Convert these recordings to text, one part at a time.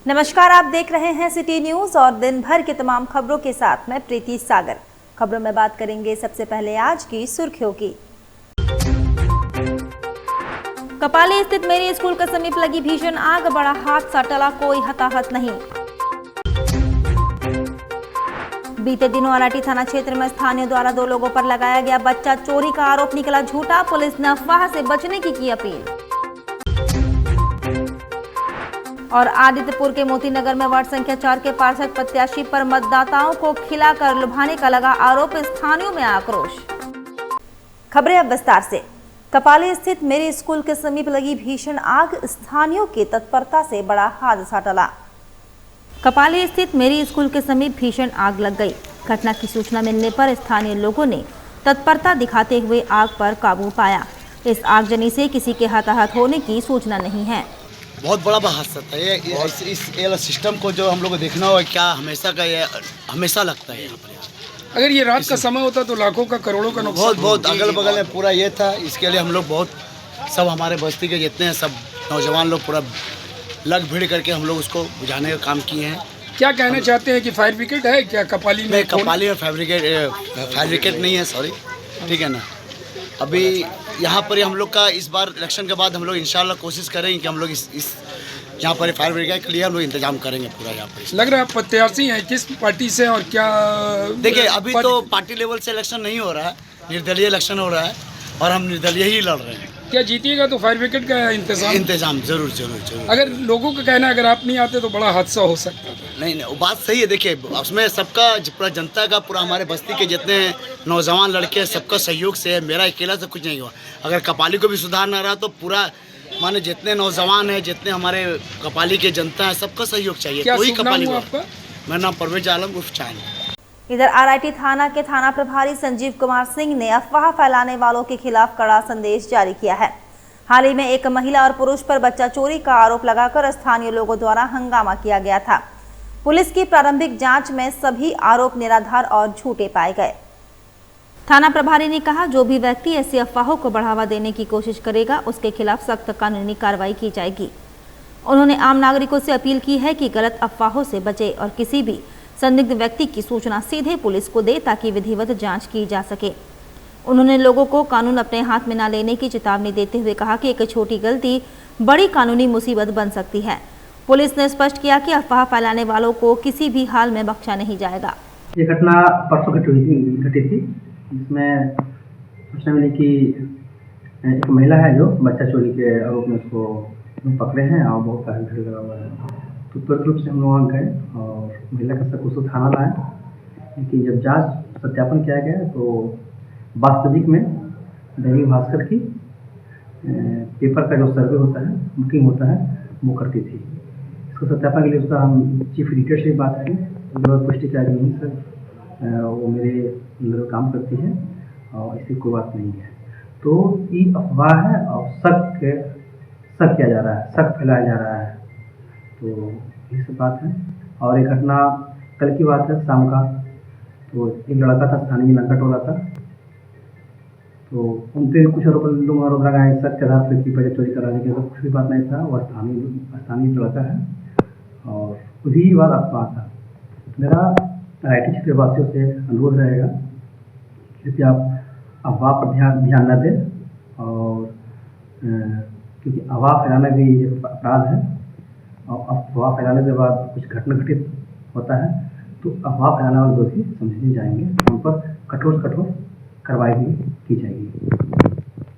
नमस्कार, आप देख रहे हैं सिटी न्यूज और दिन भर की तमाम खबरों के साथ मैं प्रीति सागर। खबरों में बात करेंगे सबसे पहले आज की सुर्खियों की। कपाली स्थित मेरी स्कूल के समीप लगी भीषण आग, बड़ा हादसा टला, कोई हताहत नहीं। बीते दिनों अराटी थाना क्षेत्र में स्थानीय द्वारा 2 लोगों पर लगाया गया बच्चा चोरी का आरोप निकला झूठा, पुलिस ने अफवाह से बचने की अपील। और आदित्यपुर के मोती नगर में वार्ड संख्या 4 के पार्षद प्रत्याशी पर मतदाताओं को खिलाकर लुभाने का लगा आरोप, स्थानीयों में आक्रोश। खबरें अब विस्तार से। कपाली स्थित मेरे स्कूल के समीप लगी भीषण आग, स्थानीयों की तत्परता से बड़ा हादसा टला। कपाली स्थित मेरी स्कूल के समीप भीषण आग लग गई। घटना की सूचना मिलने पर स्थानीय लोगों ने तत्परता दिखाते हुए आग पर काबू पाया। इस आगजनी से किसी के हताहत होने की सूचना नहीं है। बहुत बड़ा हादसा था ये इस सिस्टम को जो हम लोग को देखना होगा, क्या हमेशा का ये हमेशा लगता है यहाँ पर। अगर ये रात का समय होता तो लाखों का करोड़ों का नुकसान। बहुत अगल बगल में पूरा ये था। इसके लिए हम लोग बहुत सब हमारे बस्ती के जितने हैं सब नौजवान लोग पूरा लग भीड़ करके हम लोग उसको बुझाने का काम किए हैं। क्या कहना चाहते हैं कि फायर ब्रिगेड है क्या कपाली में? कपाली में फायर ब्रिगेड नहीं है, सॉरी, ठीक है ना। अभी यहाँ पर हम लोग का इस बार इलेक्शन के बाद हम लोग इंशाल्लाह कोशिश करेंगे कि हम लोग इस यहाँ पर फायर ब्रिगेड के लिए हम लोग इंतजाम करेंगे पूरा। यहाँ पर लग रहा है प्रत्याशी हैं, किस पार्टी से और क्या? देखिए, अभी तो पार्टी लेवल से इलेक्शन नहीं हो रहा है, निर्दलीय इलेक्शन हो रहा है और हम निर्दलीय ही लड़ रहे हैं। क्या जीतिएगा तो फायर ब्रिगेड का इंतजाम जरूर। अगर लोगों का कहना है अगर आप नहीं आते तो बड़ा हादसा हो सकता था। नहीं, वो बात सही है। देखिए, उसमें सबका पूरा जनता का, पूरा हमारे बस्ती के जितने नौजवान लड़के सबका सहयोग से है। मेरा अकेला से कुछ नहीं हुआ। अगर कपाली को भी सुधार ना रहा तो पूरा माने जितने नौजवान हैं, जितने हमारे कपाली के जनता है, सबका सहयोग चाहिए। कोई कपाली आपका? मेरा नाम परवेज आलम उर्फ चांद। इधर आरआईटी थाना के थाना प्रभारी संजीव कुमार सिंह ने अफवाह फैलाने वालों के खिलाफ कड़ा संदेश जारी किया है। हाल ही में एक महिला और पुरुष पर बच्चा चोरी का आरोप लगाकर स्थानीय लोगों द्वारा हंगामा किया गया था। पुलिस की प्रारंभिक जांच में सभी आरोप निराधार और झूठे पाए गए। थाना प्रभारी ने कहा, जो भी व्यक्ति ऐसी अफवाहों को बढ़ावा देने की कोशिश करेगा उसके खिलाफ सख्त कानूनी कार्रवाई की जाएगी। उन्होंने आम नागरिकों से अपील की है कि गलत अफवाहों से बचे और किसी भी संदिग्ध व्यक्ति की सूचना सीधे पुलिस को दे ताकि विधिवत जांच की जा सके। उन्होंने लोगों को कानून अपने हाथ में न लेने की चेतावनी देते हुए कहा कि एक छोटी गलती बड़ी कानूनी मुसीबत बन सकती है। पुलिस ने स्पष्ट किया कि अफवाह फैलाने वालों को किसी भी हाल में बख्शा नहीं जाएगा। ये घटना परसों घटी थी, जिसमें सूचना मिली कि एक महिला है जो बच्चा चोरी के आरोप में उसको पकड़े हैं और बहुत सारे भीड़ लगा हुआ है। तो तुरंत रूप से हम लोग वहाँ गए और महिला का शक उसको थाना लाए। लेकिन जब जांच सत्यापन किया गया तो वास्तविक में दैनिक भास्कर की पेपर का जो सर्वे होता है, बुकिंग होता है, वो करती थी। इसको सत्यापन के लिए उसका हम चीफ एडिटर से बात की, तो पुष्टि किया कि नहीं सर, वो मेरे अंदर काम करती है और ऐसी कोई बात नहीं है। तो ये अफवाह है और शक किया जा रहा है, शक फैलाया जा रहा है। तो ये सब बात है। और एक घटना कल की बात है, शाम का। तो एक लड़का था, स्थानीय लंका टोला था, तो उन पर कुछ लोग आरोप लगाए शक के आधार पर कि बच्चा चोरी कराने के, कुछ भी बात नहीं था। वह स्थानीय लड़का है और खुद ही बात अफवाह था। मेरा आरआईटी क्षेत्रवासियों से अनुरोध रहेगा कि आप अफवाह पर ध्यान न दें, और क्योंकि अफवाह फैलाना भी एक अपराध है और अफवाह फैलाने के बाद कुछ घटना घटित होता है तो अफवाह फैलाने वाले दोषी समझे जाएंगे, उन पर कठोर से कठोर कार्रवाई भी की जाएगी।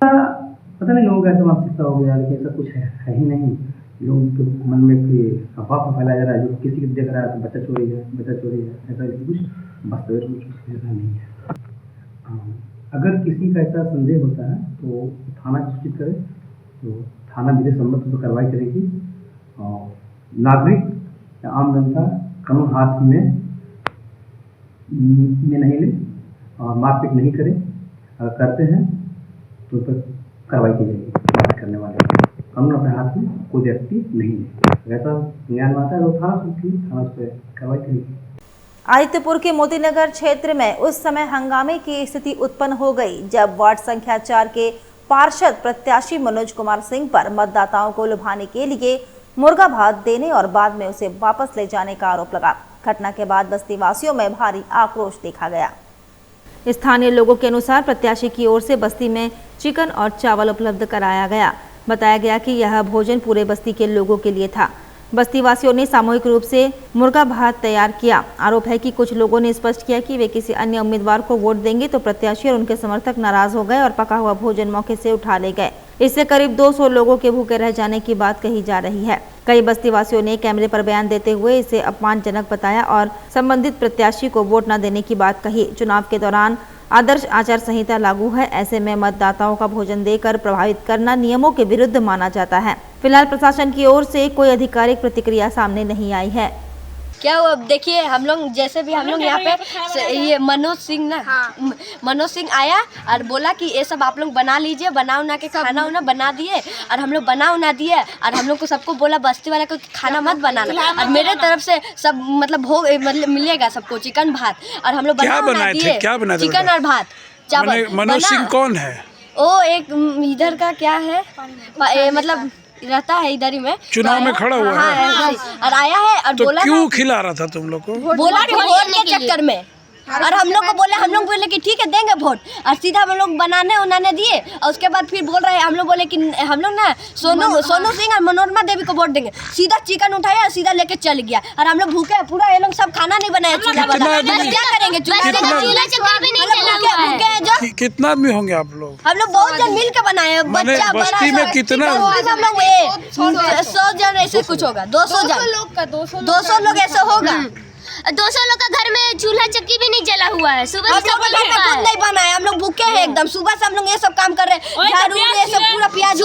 पता नहीं लोगों का ऐसा मानसिकता हो गया, लेकिन ऐसा कुछ है ही नहीं। लोगों के मन में कि अफवाह फैलाया जा रहा है, जो किसी को देख रहा है तो बच्चा चोरी है, ऐसा कुछ वास्तविक में ऐसा नहीं है। अगर किसी का ऐसा संदेह होता है तो थाना को सूचित करे, तो थाना विधि सम्मत तो कार्रवाई करेगी। और नागरिक या आम जनता कानून हाथ में नहीं ले और मारपीट नहीं करे। अगर करते हैं तो उस पर कार्रवाई की जाएगी। बात करने वाले कानून अपने हाथ में कोई व्यक्ति नहीं ले, ऐसा ज्ञान आता है तो थाना उस पर कार्रवाई करेगी। आदित्यपुर के मोतीनगर क्षेत्र में उस समय हंगामे की स्थिति उत्पन्न हो गई जब वार्ड संख्या 4 के पार्षद प्रत्याशी मनोज कुमार सिंह पर मतदाताओं को लुभाने के लिए मुर्गा भात देने और बाद में उसे वापस ले जाने का आरोप लगा। घटना के बाद बस्ती वासियों में भारी आक्रोश देखा गया। स्थानीय लोगों के अनुसार प्रत्याशी की ओर से बस्ती में चिकन और चावल उपलब्ध कराया गया। बताया गया कि यह भोजन पूरे बस्ती के लोगों के लिए था। बस्ती वासियों ने सामूहिक रूप से मुर्गा भात तैयार किया। आरोप है कि कुछ लोगों ने स्पष्ट किया कि वे किसी अन्य उम्मीदवार को वोट देंगे तो प्रत्याशी और उनके समर्थक नाराज हो गए और पका हुआ भोजन मौके से उठा ले गए। इससे करीब 200 लोगों के भूखे रह जाने की बात कही जा रही है। कई बस्ती वासियों ने कैमरे पर बयान देते हुए इसे अपमानजनक बताया और संबंधित प्रत्याशी को वोट न देने की बात कही। चुनाव के दौरान आदर्श आचार संहिता लागू है, ऐसे में मतदाताओं का भोजन देकर प्रभावित करना नियमों के विरुद्ध माना जाता है। फिलहाल प्रशासन की ओर से कोई आधिकारिक प्रतिक्रिया सामने नहीं आई है। क्या वो अब देखिए, हम लोग जैसे भी हम लोग यहाँ पे ये मनोज सिंह ना, मनोज सिंह आया और बोला कि ये सब आप लोग बना लीजिए, बना उना के खाना उना बना दिए और हम लोग बना उना दिए और हम लोग को सबको बोला बस्ती वाला को खाना मत बनाना और मेरे तरफ से सब मतलब मिलेगा सबको चिकन भात और हम लोग बना उना दिए चिकन और भात चावल। मनोज सिंह कौन है? वो एक इधर का क्या है मतलब रहता है इधर ही में, चुनाव में खड़ा हुआ है और आया है और तो बोला क्यों खिला रहा था तुम लोग को? बोला कि वोट के चक्कर में और हम लोग को बोले, हम लोग बोले कि ठीक है देंगे वोट और सीधा हम लोग बनाने उन्होंने दिए और उसके बाद फिर बोल रहे हैं हम लोग बोले कि हम लोग ना सोनू सिंह और मनोरमा देवी को वोट देंगे। सीधा चिकन उठाया और सीधा लेके चल गया और हम लोग भूखे पूरा, ये लोग सब खाना नहीं बनाया चूल्हा वाला, क्या करेंगे कितना आदमी होंगे आप लोग? हम लोग बहुत जन मिल के बनाए, बच्चा बस्ती में कितना? हम लोग 100 जन ऐसे कुछ होगा, 200 जन 200 लोग ऐसे होगा। 200 लोग का घर में चूल्हा चक्की भी नहीं जला हुआ है। सुबह से सब नहीं बनाया, हम लोग भूखे हैं एकदम। सुबह से हम लोग ये सब काम कर रहे हैं, झाड़ू ये सब पूरा प्याज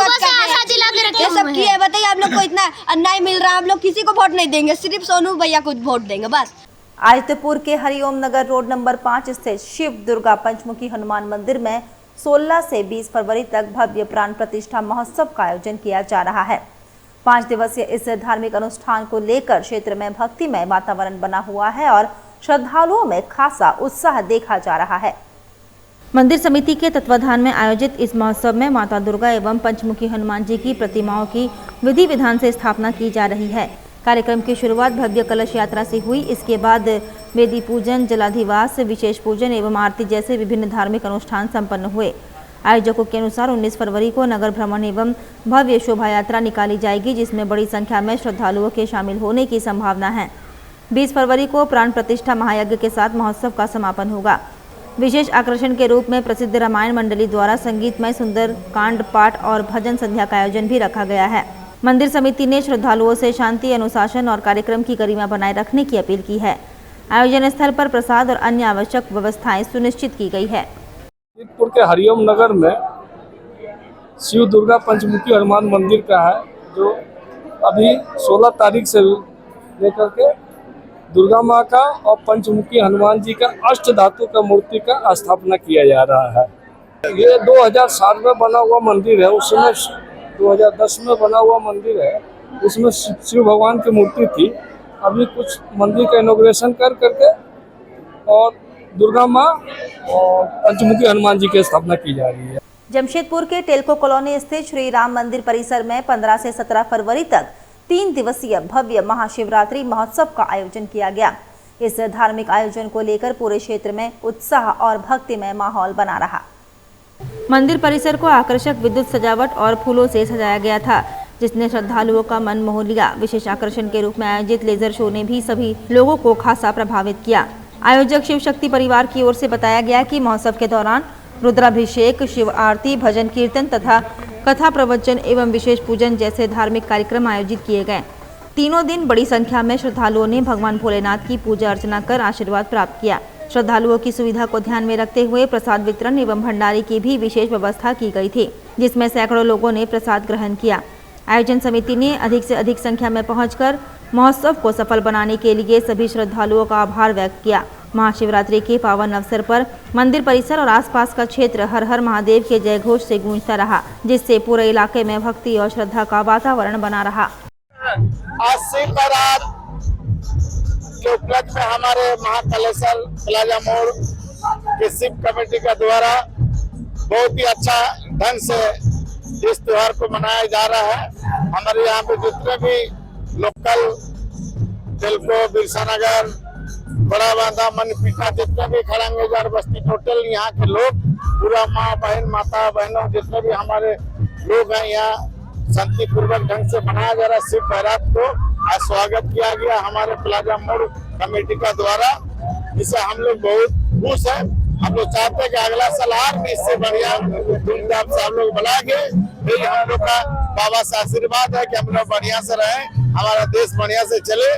ये सब किए। बताइए आप लोग को इतना अन्याय मिल रहा है, हम लोग किसी को वोट नहीं देंगे, सिर्फ सोनू भैया को वोट देंगे बस। आदित्यपुर के हरिओम नगर रोड नंबर 5 स्थित शिव दुर्गा पंचमुखी हनुमान मंदिर में 16 से 20 फरवरी तक भव्य प्राण प्रतिष्ठा महोत्सव का आयोजन किया जा रहा है। 5 दिवसीय इस धार्मिक अनुष्ठान को लेकर क्षेत्र में भक्तिमय वातावरण बना हुआ है और श्रद्धालुओं में खासा उत्साह देखा जा रहा है। मंदिर समिति के तत्वाधान में आयोजित इस महोत्सव में माता दुर्गा एवं पंचमुखी हनुमान जी की प्रतिमाओं की विधि विधान से स्थापना की जा रही है। कार्यक्रम की शुरुआत भव्य कलश यात्रा से हुई। इसके बाद वेदी पूजन, जलाधिवास, विशेष पूजन एवं आरती जैसे विभिन्न धार्मिक अनुष्ठान संपन्न हुए। आयोजकों के अनुसार 19 फरवरी को नगर भ्रमण एवं भव्य शोभा यात्रा निकाली जाएगी, जिसमें बड़ी संख्या में श्रद्धालुओं के शामिल होने की संभावना है। 20 फरवरी को प्राण प्रतिष्ठा महायज्ञ के साथ महोत्सव का समापन होगा। विशेष आकर्षण के रूप में प्रसिद्ध रामायण मंडली द्वारा संगीतमय सुंदर कांड पाठ और भजन संध्या का आयोजन भी रखा गया है। मंदिर समिति ने श्रद्धालुओं से शांति, अनुशासन और कार्यक्रम की गरिमा बनाए रखने की अपील की है। आयोजन स्थल पर प्रसाद और अन्य आवश्यक व्यवस्थाएं सुनिश्चित की गई है। आदित्यपुर के हरिओम नगर में शिव दुर्गा पंचमुखी हनुमान मंदिर का है, जो अभी 16 तारीख से लेकर के दुर्गा माँ का और पंचमुखी हनुमान जी का अष्ट धातु का मूर्ति का स्थापना किया जा रहा है। ये 2007 में बना हुआ मंदिर है, उस समय 2010 में बना हुआ मंदिर है, उसमें शिव भगवान की मूर्ति थी। अभी कुछ मंदिर का इनॉग्रेशन कर करके और दुर्गा माँ और पंचमुखी हनुमान जी की स्थापना की जा रही है। जमशेदपुर के टेल्को कॉलोनी स्थित श्री राम मंदिर परिसर में 15 से 17 फरवरी तक 3 दिवसीय भव्य महाशिवरात्रि महोत्सव का आयोजन किया गया। इस धार्मिक आयोजन को लेकर पूरे क्षेत्र में उत्साह और भक्तिमय माहौल बना रहा। मंदिर परिसर को आकर्षक विद्युत सजावट और फूलों से सजाया गया था, जिसने श्रद्धालुओं का मन मोह लिया। विशेष आकर्षण के रूप में आयोजित लेजर शो ने भी सभी लोगों को खासा प्रभावित किया। आयोजक शिव शक्ति परिवार की ओर से बताया गया कि महोत्सव के दौरान रुद्राभिषेक, शिव आरती, भजन कीर्तन तथा कथा प्रवचन एवं विशेष पूजन जैसे धार्मिक कार्यक्रम आयोजित किए गए। तीनों दिन बड़ी संख्या में श्रद्धालुओं ने भगवान भोलेनाथ की पूजा अर्चना कर आशीर्वाद प्राप्त किया। श्रद्धालुओं की सुविधा को ध्यान में रखते हुए प्रसाद वितरण एवं भंडारे की भी विशेष व्यवस्था की गई थी, जिसमें सैकड़ों लोगों ने प्रसाद ग्रहण किया। आयोजन समिति ने अधिक से अधिक संख्या में पहुंचकर महोत्सव को सफल बनाने के लिए सभी श्रद्धालुओं का आभार व्यक्त किया। महाशिवरात्रि के पावन अवसर पर मंदिर परिसर और आसपास का क्षेत्र हर हर महादेव के जय घोष से गूंजता रहा, जिससे पूरे इलाके में भक्ति और श्रद्धा का वातावरण बना रहा। आज शिवरात्रि के उपलक्ष्य में हमारे महाकालेश्वर प्लाजा मोड़ के शिव कमेटी का द्वारा बहुत ही अच्छा ढंग से इस त्योहार को मनाया जा रहा है। हमारे यहाँ पे जितने भी लोकल तेलको, बिरसा नगर, बड़ा बांधा, मनपीठा, जितने भी खड़ंगेजार बस्ती, टोटल यहाँ के लोग, पूरा माँ बहन, माता बहनों, जितने भी हमारे लोग हैं यहाँ शांतिपूर्वक ढंग से मनाया जा रहा है। शिव बारात को आज स्वागत किया गया हमारे प्लाजा मोड़ कमेटी का द्वारा, जिससे हम लोग बहुत खुश हैं। हम लोग चाहते हैं कि अगला साल और भी इससे बढ़िया धूमधाम से हम लोग बनाएंगे। यही हम लोग का बाबा से आशीर्वाद है कि हम लोग बढ़िया से रहें, हमारा देश बढ़िया से चले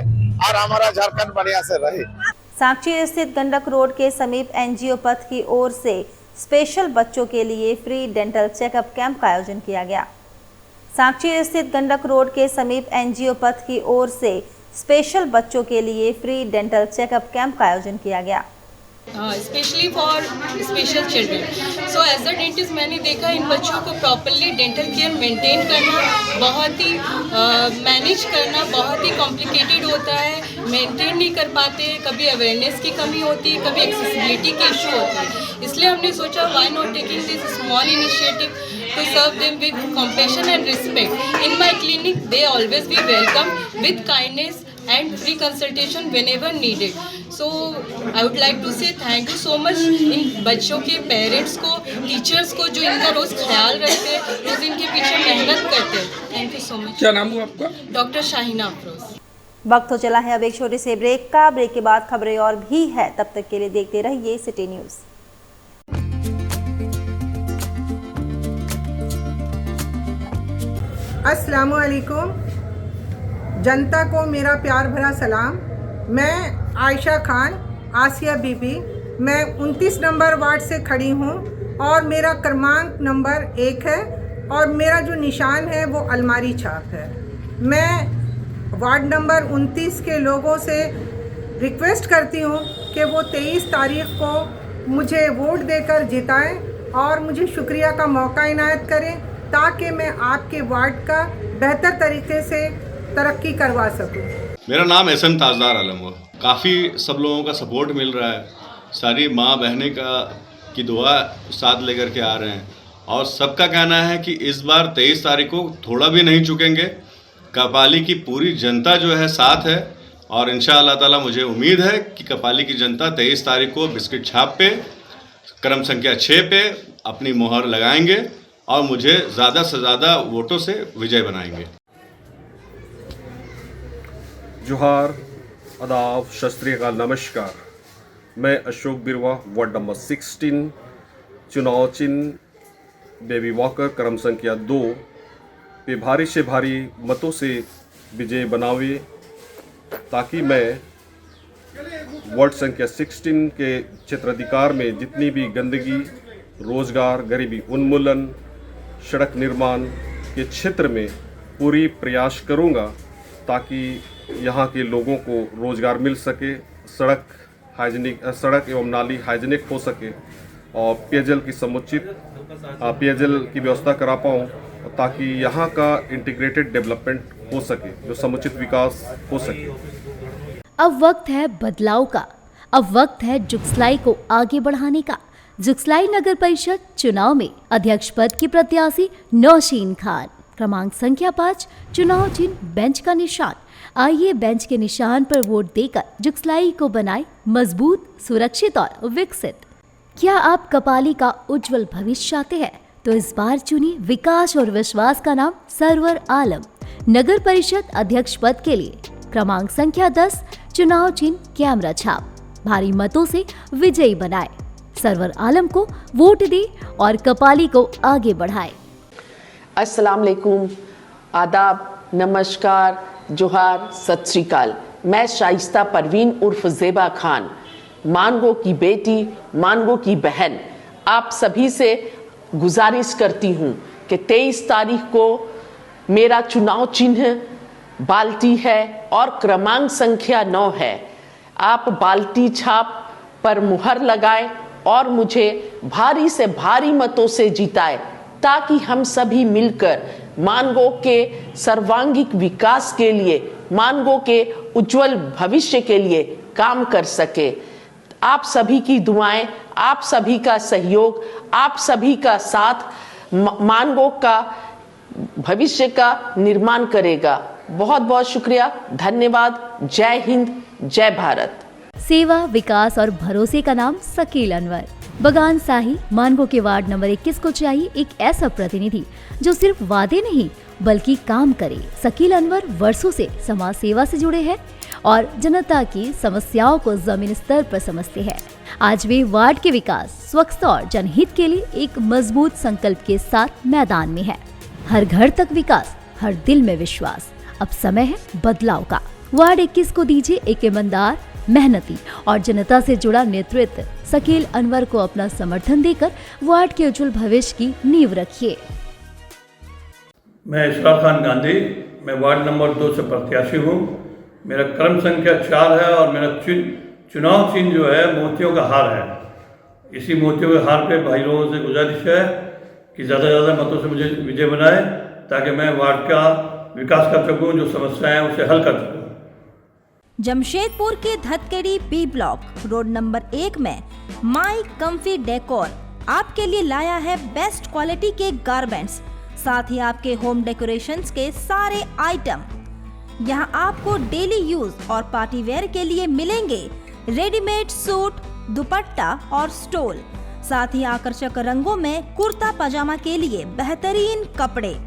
और हमारा झारखंड बढ़िया से रहे। साक्षी स्थित गंडक रोड के समीप एनजीओ पथ की ओर से स्पेशल बच्चों के लिए फ्री डेंटल चेकअप कैंप का आयोजन किया गया। साक्षी स्थित गंडक रोड के समीप एनजीओ पथ की ओर से स्पेशल बच्चों के लिए फ्री डेंटल चेकअप कैंप का आयोजन किया गया। Specially for special children. So as a dentist मैंने देखा इन बच्चों को प्रॉपरली डेंटल केयर मेंटेन करना बहुत ही मैनेज करना बहुत ही कॉम्प्लिकेटेड होता है, मेंटेन नहीं कर पाते, कभी अवेयरनेस की कमी होती है, कभी एक्सेसिबिलिटी के इशू होते हैं। इसलिए हमने सोचा why not taking this small initiative to serve them with compassion and respect. In my clinic, they always be welcomed with kindness and free consultation whenever needed. So I would like to say thank you so much इन बच्चों के parents को, teachers को जो इनका रोज ख्याल रखते हैं, रोज इनके पीछे मेहनत करते हैं। Thank you so much. क्या नाम हुआ आपका? डॉक्टर शाहीना अफरोज। वक्त हो चला है अब एक छोटे से ब्रेक का। ब्रेक के बाद खबरें और भी है, तब तक के लिए देखते रहिए सिटी न्यूज़। अस्सलामुअलैकुम, जनता को मेरा प्यार भरा सलाम। मैं आयशा खान, आसिया बीबी, मैं 29 नंबर वार्ड से खड़ी हूँ और मेरा क्रमांक नंबर 1 है और मेरा जो निशान है वो अलमारी छाप है। मैं वार्ड नंबर 29 के लोगों से रिक्वेस्ट करती हूँ कि वो 23 तारीख को मुझे वोट देकर जिताएं और मुझे शुक्रिया का मौका इनायत करें ताकि मैं आपके वार्ड का बेहतर तरीके से तरक्की करवा सकूं। मेरा नाम एहसन ताजदार आलम है। काफ़ी सब लोगों का सपोर्ट मिल रहा है, सारी माँ बहनें की दुआ साथ लेकर के आ रहे हैं और सबका कहना है कि इस बार 23 तारीख को थोड़ा भी नहीं चुकेंगे। कपाली की पूरी जनता जो है साथ है और इंशाअल्लाह ताला मुझे उम्मीद है कि कपाली की जनता 23 तारीख को बिस्किट छाप पे क्रम संख्या 6 पे अपनी मोहर लगाएंगे और मुझे ज़्यादा से ज़्यादा वोटों से विजय बनाएंगे। जोहार, आदाब, सत श्री अकाल, नमस्कार। मैं अशोक बिरवा, वार्ड नंबर 16, चुनाव चिन्ह बेबी वॉकर, क्रम संख्या 2 पे भारी से भारी मतों से विजय बनावे ताकि मैं वार्ड संख्या 16 के क्षेत्राधिकार में जितनी भी गंदगी, रोजगार, गरीबी उन्मूलन, सड़क निर्माण के क्षेत्र में पूरी प्रयास करूंगा ताकि यहाँ के लोगों को रोजगार मिल सके, सड़क एवं नाली हाइजीनिक हो सके और पेयजल की समुचित पेयजल की व्यवस्था करा पाऊँ ताकि यहाँ का इंटीग्रेटेड डेवलपमेंट हो सके, जो समुचित विकास हो सके। अब वक्त है बदलाव का, अब वक्त है जुगसलाई को आगे बढ़ाने का। जुगसलाई नगर परिषद चुनाव में अध्यक्ष पद की प्रत्याशी नौशीन खान, क्रमांक संख्या 5, चुनाव चिन्ह बेंच का निशान। आइए बेंच के निशान पर वोट देकर जुगसलाई को बनाए मजबूत, सुरक्षित और विकसित। क्या आप कपाली का उज्जवल भविष्य चाहते हैं तो इस बार चुनिए विकास और विश्वास का नाम सरवर आलम। नगर परिषद अध्यक्ष पद के लिए क्रमांक संख्या 10, चुनाव चिन्ह कैमरा छाप। भारी मतों से विजयी बनाए। सरवर आलम को वोट दे और कपाली को आगे बढ़ाए। अस्सलाम वालेकुम, आदाब, नमस्कार, जोहार, सत श्री अकाल। मैं शाइस्ता परवीन उर्फ ज़ेबा खान, मानगो की बेटी, मानगो की बहन, आप सभी से गुजारिश करती हूँ कि 23 तारीख को मेरा चुनाव चिन्ह बाल्टी है और क्रमांक संख्या 9 है। आप बाल्टी छाप पर मुहर लगाएं और मुझे भारी से भारी मतों से जिताएं ताकि हम सभी मिलकर मानगो के सर्वांगीण विकास के लिए, मानगो के उज्जवल भविष्य के लिए काम कर सके। आप सभी की दुआएं, आप सभी का सहयोग, आप सभी का साथ मानगो का भविष्य का निर्माण करेगा। बहुत बहुत शुक्रिया, धन्यवाद। जय हिंद, जय भारत। सेवा, विकास और भरोसे का नाम शकील अनवर। बगान शाही मानगो के वार्ड नंबर 21 को चाहिए एक ऐसा प्रतिनिधि जो सिर्फ वादे नहीं बल्कि काम करे। शकील अनवर वर्षों से समाज सेवा से जुड़े हैं और जनता की समस्याओं को जमीन स्तर पर समझते हैं। आज वे वार्ड के विकास, स्वच्छता और जनहित के लिए एक मजबूत संकल्प के साथ मैदान में है। हर घर तक विकास, हर दिल में विश्वास। अब समय है बदलाव का। वार्ड 21 को दीजिए एक ईमानदार, मेहनती और जनता से जुड़ा नेतृत्व। शकील अनवर को अपना समर्थन देकर वार्ड के उज्जवल भविष्य की नींव रखिए। मैं इशराक खान गांधी, मैं वार्ड नंबर 2 से प्रत्याशी हूँ। मेरा क्रम संख्या 4 है और मेरा चुनाव चिन्ह जो है मोतियों का हार है। इसी मोतियों के हार पे भाई लोगों से गुजारिश है कि ज़्यादा से ज़्यादा मतों से मुझे विजय बनाए ताकि मैं वार्ड का विकास कर सकूँ, जो समस्याएं हैं उसे हल कर सकूँ। जमशेदपुर के धतकेड़ी बी ब्लॉक रोड नंबर 1 में माई कम्फी डेकोर आपके लिए लाया है बेस्ट क्वालिटी के गारमेंट्स, साथ ही आपके होम डेकोरेशंस के सारे आइटम। यहाँ आपको डेली यूज और पार्टी वेयर के लिए मिलेंगे रेडीमेड सूट, दुपट्टा और स्टोल, साथ ही आकर्षक रंगों में कुर्ता पजामा के लिए बेहतरीन कपड़े।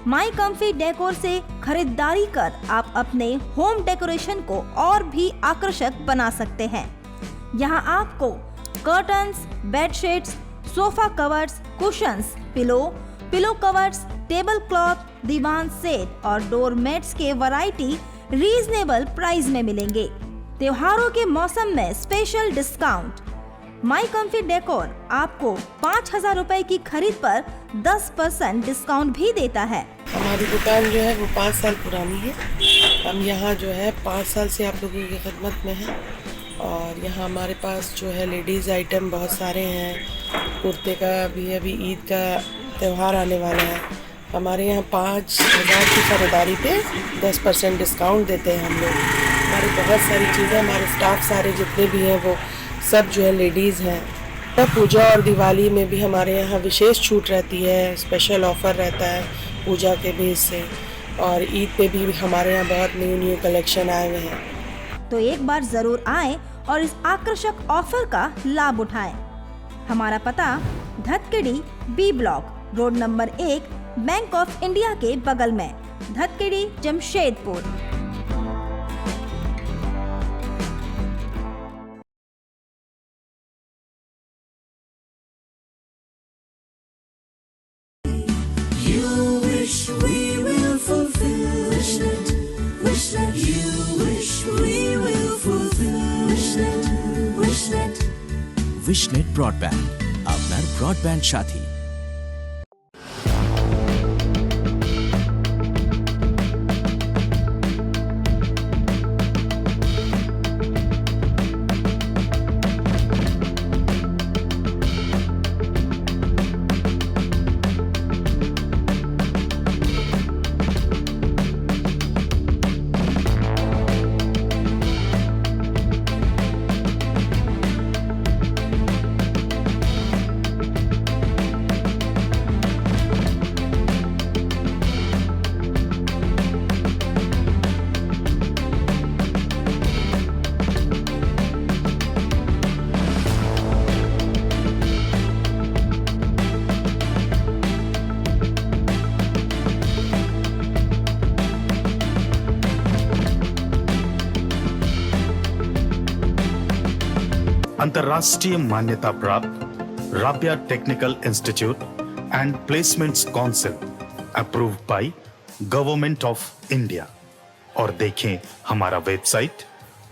माई कम्फी डेकोर से खरीदारी कर आप अपने होम डेकोरेशन को और भी आकर्षक बना सकते हैं। यहाँ आपको curtains, bedsheets, sofa covers, cushions, pillow covers, table cloth, दीवान सेट और डोर मैट्स के वैरायटी रीजनेबल प्राइस में मिलेंगे। त्योहारों के मौसम में special discount. My comfy decor आपको 5,000 रुपए की खरीद पर 10% डिस्काउंट भी देता है। हमारी दुकान जो है वो 5 साल पुरानी है। हम यहाँ जो है 5 साल से आप लोगों की खिदमत में हैं और यहाँ हमारे पास जो है लेडीज़ आइटम बहुत सारे हैं। कुर्ते का भी, अभी ईद का त्यौहार आने वाला है, हमारे यहाँ 5,000 की खरीदारी पे 10% डिस्काउंट देते हैं हम लोग। हमारी बहुत सारी चीज़ें, हमारे स्टाफ सारे जितने भी हैं वो सब जो है लेडीज़ हैं। पूजा और दिवाली में भी हमारे यहाँ विशेष छूट रहती है, स्पेशल ऑफ़र रहता है पूजा के बेस से, और ईद पे भी हमारे यहाँ बहुत न्यू कलेक्शन आए हुए हैं। तो एक बार जरूर आएं और इस आकर्षक ऑफर का लाभ उठाएं। हमारा पता Dhatkedi B block road number 1 bank of India के बगल में, धतकेड़ी, जमशेदपुर। विशनेट ब्रॉडबैंड, আপনার ব্রডব্যান্ড সাথী। अंतर्राष्ट्रीय मान्यता प्राप्त Rabia technical institute and placements council approved by government of India. और देखें हमारा वेबसाइट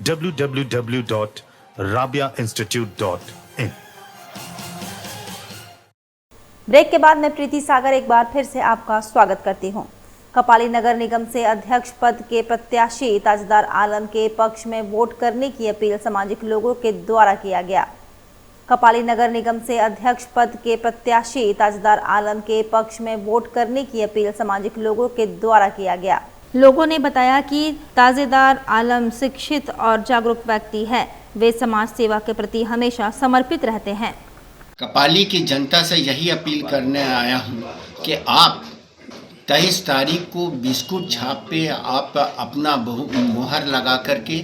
www.rabiainstitute.in। ब्रेक के बाद मैं प्रीति सागर एक बार फिर से आपका स्वागत करती हूं। कपाली नगर निगम से अध्यक्ष पद के प्रत्याशी ताजदार आलम के पक्ष में वोट करने की अपील सामाजिक लोगों के द्वारा किया गया। कपाली नगर निगम से अध्यक्ष पद के प्रत्याशी ताजदार आलम के पक्ष में वोट करने की अपील सामाजिक लोगों के द्वारा किया गया। लोगों ने बताया कि ताजदार आलम शिक्षित और जागरूक व्यक्ति है। वे समाज सेवा के प्रति हमेशा समर्पित रहते हैं। कपाली की जनता से यही अपील करने आया हूँ कि आप 23 तारीख को बिस्कुट छाप पे आप अपना मुहर लगा करके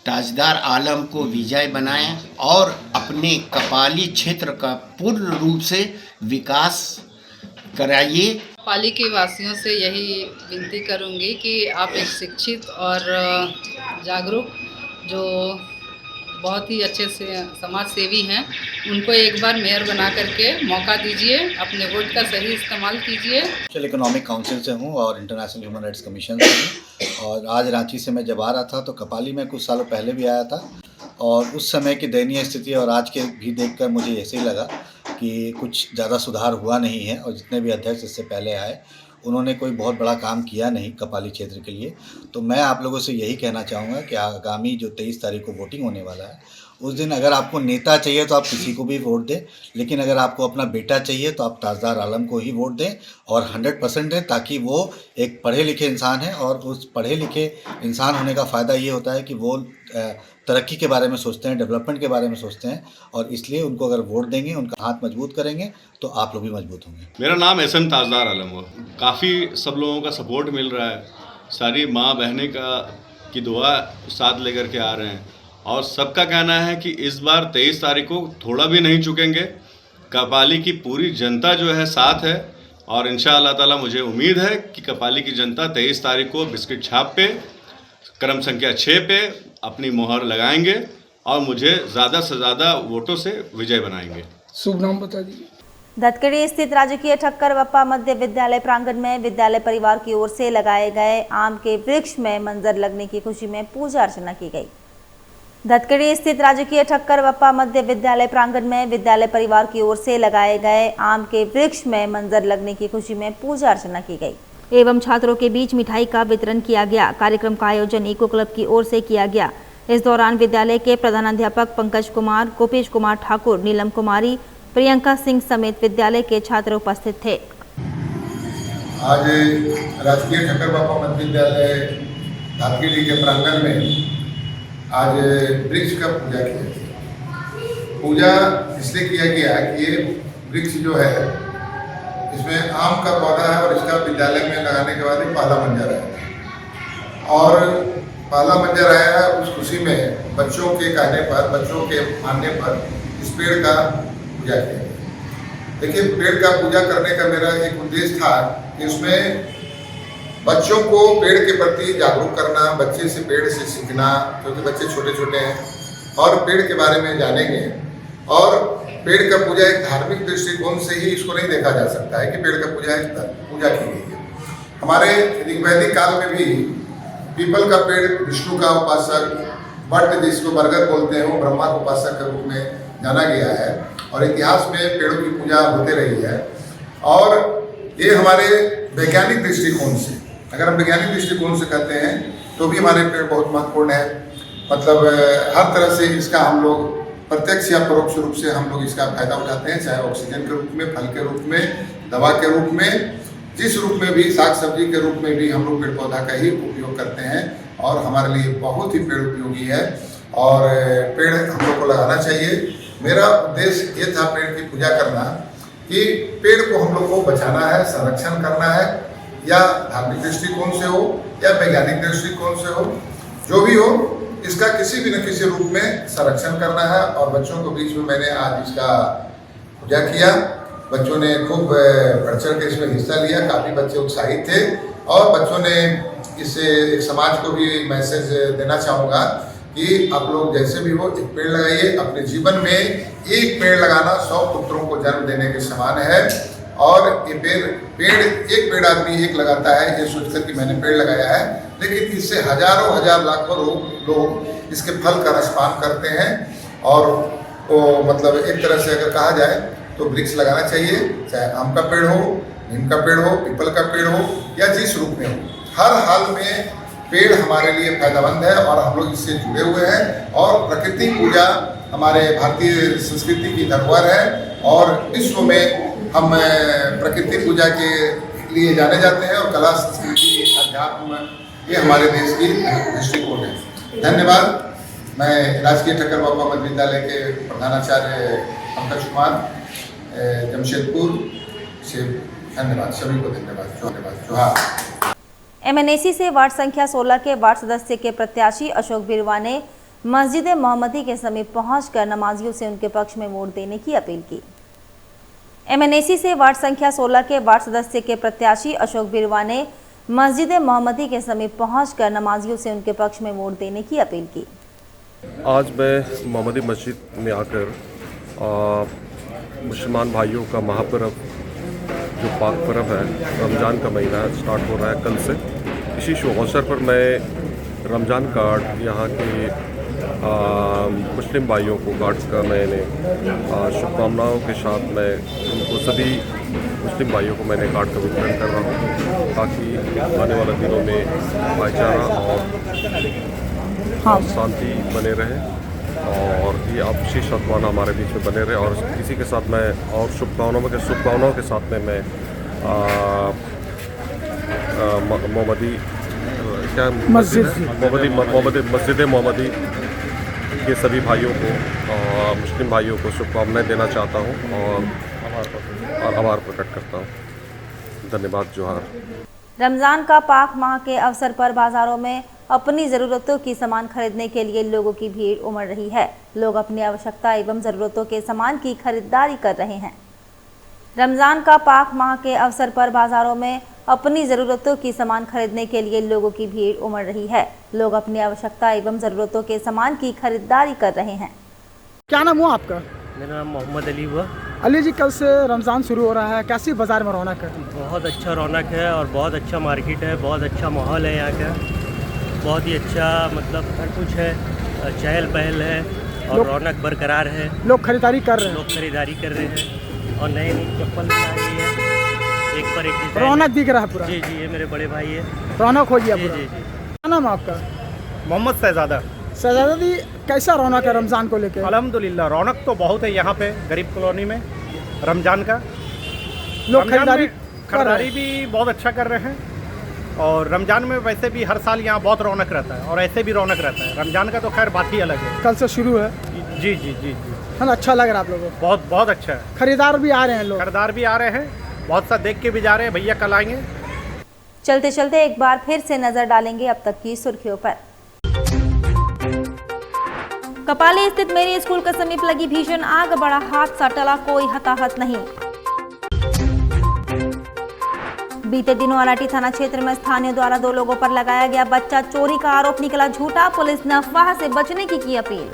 ताजदार आलम को विजय बनाएं और अपने कपाली क्षेत्र का पूर्ण रूप से विकास कराइए। पाली के वासियों से यही विनती करूंगी कि आप एक शिक्षित और जागरूक जो बहुत ही अच्छे से समाज सेवी हैं उनको एक बार मेयर बना करके मौका दीजिए, अपने वोट का सही इस्तेमाल कीजिए। नेशनल इकोनॉमिक काउंसिल से हूँ और इंटरनेशनल ह्यूमन राइट्स कमीशन से हूँ और आज रांची से मैं जब आ रहा था तो कपाली में कुछ सालों पहले भी आया था और उस समय की दयनीय स्थिति और आज के भी देखकर मुझे ऐसे ही लगा कि कुछ ज़्यादा सुधार हुआ नहीं है और जितने भी अध्यक्ष इससे पहले आए उन्होंने कोई बहुत बड़ा काम किया नहीं कपाली क्षेत्र के लिए। तो मैं आप लोगों से यही कहना चाहूँगा कि आगामी जो 23 तारीख को वोटिंग होने वाला है उस दिन अगर आपको नेता चाहिए तो आप किसी को भी वोट दें, लेकिन अगर आपको अपना बेटा चाहिए तो आप ताजदार आलम को ही वोट दें और 100% दें, ताकि वो एक पढ़े लिखे इंसान है और उस पढ़े लिखे इंसान होने का फ़ायदा ये होता है कि वो तरक्की के बारे में सोचते हैं, डेवलपमेंट के बारे में सोचते हैं और इसलिए उनको अगर वोट देंगे, उनका हाथ मजबूत करेंगे तो आप लोग भी मजबूत होंगे। मेरा नाम एहसन ताजदार आलम है। काफ़ी सब लोगों का सपोर्ट मिल रहा है, सारी माँ बहनें की दुआ साथ लेकर के आ रहे हैं और सबका कहना है कि इस बार 23 तारीख को थोड़ा भी नहीं चुकेंगे। कपाली की पूरी जनता जो है साथ है और इंशाअल्लाह ताला मुझे उम्मीद है कि कपाली की जनता 23 तारीख को बिस्किट छाप पे क्रम संख्या 6 पे अपनी मोहर लगाएंगे और मुझे ज़्यादा से ज़्यादा वोटों से विजय बनाएंगे। शुभ नाम बता दीजिए। धतकड़ी स्थित राजकीय ठक्कर बप्पा मध्य विद्यालय प्रांगण में विद्यालय परिवार की ओर से लगाए गए आम के वृक्ष में मंजर लगने की खुशी में पूजा अर्चना की गई। धतकड़ी स्थित राजकीय ठक्कर बप्पा मध्य विद्यालय प्रांगण में विद्यालय परिवार की ओर से लगाए गए आम के वृक्ष में मंजर लगने की खुशी में पूजा अर्चना की गई एवं छात्रों के बीच मिठाई का वितरण किया गया। कार्यक्रम का आयोजन इको क्लब की ओर से किया गया। इस दौरान विद्यालय के प्रधानाध्यापक पंकज कुमार, गोपेश कुमार ठाकुर, नीलम कुमारी, प्रियंका सिंह समेत विद्यालय के छात्र उपस्थित थे। आज राजकीय ठक्कर बप्पा मध्य विद्यालय धातकीली के प्रांगण में आज वृक्ष का पूजा किया। पूजा इसलिए किया गया कि ये वृक्ष जो है इसमें आम का पौधा है और इसका विद्यालय में लगाने के बाद ही पहला मंजर आया और पहला मंजर आया है। उस खुशी में बच्चों के कहने पर, बच्चों के मानने पर इस पेड़ का पूजा किया गया। देखिए, पेड़ का पूजा करने का मेरा एक उद्देश्य था कि उसमें बच्चों को पेड़ के प्रति जागरूक करना, बच्चे से पेड़ से सीखना, क्योंकि बच्चे छोटे छोटे हैं और पेड़ के बारे में जानेंगे। और पेड़ का पूजा एक धार्मिक दृष्टिकोण से ही इसको नहीं देखा जा सकता है कि पेड़ का पूजा की गई है। हमारे वैदिक काल में भी पीपल का पेड़ विष्णु का उपासक, बट जिसको बरगद बोलते हैं वो ब्रह्मा के उपासक के रूप में जाना गया है और इतिहास में पेड़ों की पूजा होते रही है। और ये हमारे वैज्ञानिक दृष्टिकोण से, अगर हम वैज्ञानिक दृष्टिकोण से कहते हैं तो भी हमारे पेड़ बहुत महत्वपूर्ण है। मतलब हर तरह से इसका हम लोग प्रत्यक्ष या परोक्ष रूप से हम लोग इसका फायदा उठाते हैं, चाहे ऑक्सीजन के रूप में, फल के रूप में, दवा के रूप में, जिस रूप में भी, साग सब्जी के रूप में भी हम लोग पेड़ पौधा का ही उपयोग करते हैं और हमारे लिए बहुत ही पेड़ उपयोगी है और पेड़ हम लोग को लगाना चाहिए। मेरा उद्देश्य ये था पेड़ की पूजा करना कि पेड़ को हम लोग को बचाना है, संरक्षण करना है, या धार्मिक दृष्टिकोण से हो या वैज्ञानिक दृष्टिकोण से हो, जो भी हो, इसका किसी भी न किसी रूप में संरक्षण करना है। और बच्चों के बीच में मैंने आज इसका पूजा किया। बच्चों ने खूब बढ़ चढ़ के इसमें हिस्सा लिया, काफ़ी बच्चे उत्साहित थे और बच्चों ने इससे एक समाज को भी मैसेज देना चाहूँगा कि आप लोग जैसे भी हो एक पेड़ लगाइए। अपने जीवन में एक पेड़ लगाना 100 पुत्रों को जन्म देने के समान है और ये पेड़ एक पेड़ आदमी एक लगाता है ये सोचकर कि मैंने पेड़ लगाया है, लेकिन इससे हजारों हजार लाखों लोग इसके फल का रसपान करते हैं। और वो मतलब एक तरह से अगर कहा जाए तो वृक्ष लगाना चाहिए, चाहे आम का पेड़ हो, नीम का पेड़ हो, पीपल का पेड़ हो या जिस रूप में हो, हर हाल में पेड़ हमारे लिए फायदेमंद है और हम लोग इससे जुड़े हुए हैं। और प्रकृति पूजा हमारे भारतीय संस्कृति की धरोहर है और विश्व में हम प्रकृति पूजा के लिए जाने जाते हैं और कला, संस्कृति, अध्यात्म ये हमारे देश की दृष्टिकोण है। धन्यवाद। मैं राजकीय ठक्कर बप्पा मध्य विद्यालय के प्रधानाचार्य पंकज कुमार जमशेदपुर से धन्यवाद सभी को, धन्यवाद। MNAC से वार्ड संख्या 16 के वार्ड सदस्य के प्रत्याशी अशोक बिरवा ने मस्जिद मोहम्मदी के समीप पहुंचकर नमाजियों से उनके पक्ष में वोट देने की अपील की। MNAC से वार्ड संख्या 16 के वार्ड सदस्य के प्रत्याशी अशोक बिरवा ने मस्जिद मोहम्मदी के समीप पहुंचकर नमाजियों से उनके पक्ष में वोट देने की अपील की। आज मैं मोहम्मदी मस्जिद में आकर मुसलमान भाइयों का महापर्व जो पाक पर्व है, रमज़ान का महीना स्टार्ट हो रहा है कल से, इसी शुभ अवसर पर मैं रमज़ान कार्ड यहाँ के मुस्लिम भाइयों को गार्ड्स का मैंने शुभकामनाओं के साथ मैं उनको सभी मुस्लिम भाइयों को मैंने कार्ड का वितरण कर रहा हूँ ताकि आने वाले दिनों में भाईचारा और शांति बने रहे और ये आपसी सद्भावना हमारे बीच में बने रहे। और इसी के साथ मैं और शुभकामनाओं के साथ में मैं मोहम्मदी क्या मस्जिद मोहम्मदी के सभी भाइयों को और मुस्लिम भाइयों को शुभकामनाएं देना चाहता हूं और आभार प्रकट करता हूं। धन्यवाद। जोहार। रमज़ान का पाक माह के अवसर पर बाजारों में अपनी ज़रूरतों की सामान खरीदने के लिए लोगों की भीड़ उमड़ रही है। लोग अपनी आवश्यकता एवं ज़रूरतों के सामान की खरीदारी कर रहे हैं। रमज़ान का पाक माह के अवसर पर बाजारों में अपनी ज़रूरतों की सामान खरीदने के लिए लोगों की भीड़ उमड़ रही है। लोग अपनी आवश्यकता एवं ज़रूरतों के सामान की खरीदारी कर रहे हैं। क्या नाम हुआ आपका? मेरा नाम मोहम्मद अली हुआ। अली जी, कल से रमज़ान शुरू हो रहा है, कैसी बाज़ार में रौनक है? बहुत अच्छा रौनक है और बहुत अच्छा मार्केट है, बहुत अच्छा माहौल है यहाँ का, बहुत ही अच्छा मतलब हर कुछ है, चहल पहल है और रौनक बरकरार है। लोग खरीदारी कर रहे हैं। लोग खरीदारी कर रहे हैं और नई नई चप्पल भी आ रही है, एक पर एक डिजाइन। रौनक दिख रहा है पूरा। जी जी, ये मेरे बड़े भाई है। रौनक हो गया पूरा। जी जी। क्या नाम है आपका? मोहम्मद शहजादा। शहजादा जी, कैसा रौनक है रमज़ान को लेकर? अल्हम्दुलिल्लाह, रौनक तो बहुत है यहाँ पे गरीब कॉलोनी में रमज़ान का। लोग खरीदारी भी बहुत अच्छा कर रहे हैं और रमज़ान में वैसे भी हर साल यहाँ बहुत रौनक रहता है और ऐसे भी रौनक रहता है। रमज़ान का तो खैर बात ही अलग है। कल से शुरू है। जी जी जी जी। है ना, अच्छा लग रहा है आप लोगों को? बहुत अच्छा है। खरीदार भी आ रहे हैं लोग? खरीदार भी आ रहे हैं, बहुत सा देख के भी जा रहे हैं। भैया कल आएंगे। चलते चलते एक बार फिर से नजर डालेंगे अब तक की सुर्खियों पर। कपाली स्थित मेरी स्कूल के समीप लगी भीषण आग, बड़ा हादसा टला, कोई हताहत नहीं। बीते दिनों अलाटी थाना क्षेत्र में स्थानीय द्वारा 2 लोगों पर लगाया गया बच्चा चोरी का आरोप निकला झूठा, पुलिस ने अफवाह से बचने की अपील।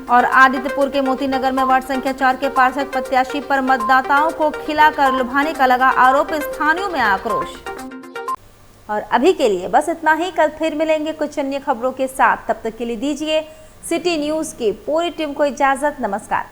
और आदित्यपुर के मोती नगर में वार्ड संख्या 4 के पार्षद प्रत्याशी पर मतदाताओं को खिलाकर लुभाने का लगा आरोप, स्थानीयों में आक्रोश। और अभी के लिए बस इतना ही, कल फिर मिलेंगे कुछ अन्य खबरों के साथ। तब तक के लिए दीजिए सिटी न्यूज की पूरी टीम को इजाजत। नमस्कार।